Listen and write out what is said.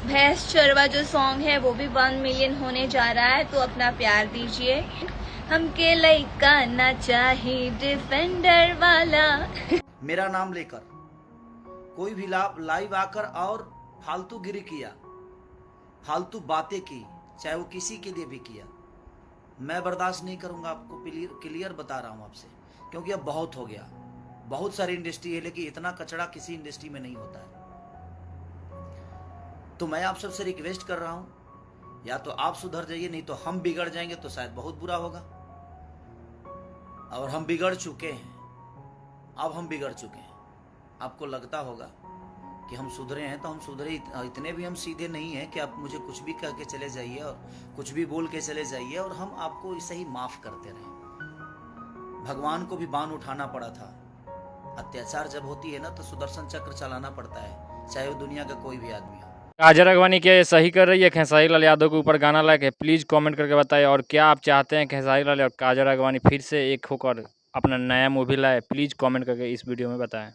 भैंस चरवा जो सॉन्ग है वो भी 1 मिलियन होने जा रहा है, तो अपना प्यार दीजिए। हमके लइका ना चाही डिफेंडर वाला। मेरा नाम लेकर कोई भी लाइव आकर और फालतू गिरी किया, फालतू बातें की, चाहे वो किसी के लिए भी किया, मैं बर्दाश्त नहीं करूंगा। आपको क्लियर बता रहा हूं आपसे, क्योंकि अब बहुत हो गया। बहुत सारी इंडस्ट्री है, लेकिन इतना कचड़ा किसी इंडस्ट्री में नहीं होता है। तो मैं आप सबसे रिक्वेस्ट कर रहा हूं, या तो आप सुधर जाइए, नहीं तो हम बिगड़ जाएंगे, तो शायद बहुत बुरा होगा। और हम बिगड़ चुके हैं, अब हम बिगड़ चुके हैं। आपको लगता होगा कि हम सुधरे हैं, तो हम सुधरे इतने भी हम सीधे नहीं हैं कि आप मुझे कुछ भी कह के चले जाइए और कुछ भी बोल के चले जाइए और हम आपको इसे ही माफ करते रहे। भगवान को भी बाण उठाना पड़ा था। अत्याचार जब होती है ना, तो सुदर्शन चक्र चलाना पड़ता है, चाहे वो दुनिया का कोई भी आदमी हो। काजल राघवानी क्या ये सही कर रही है? खेसारी लाल यादव के ऊपर गाना लायक है? प्लीज़ कमेंट करके बताएं। और क्या आप चाहते हैं खेसारी लाल और काजल राघवानी फिर से एक होकर अपना नया मूवी लाए? प्लीज़ कमेंट करके इस वीडियो में बताएं।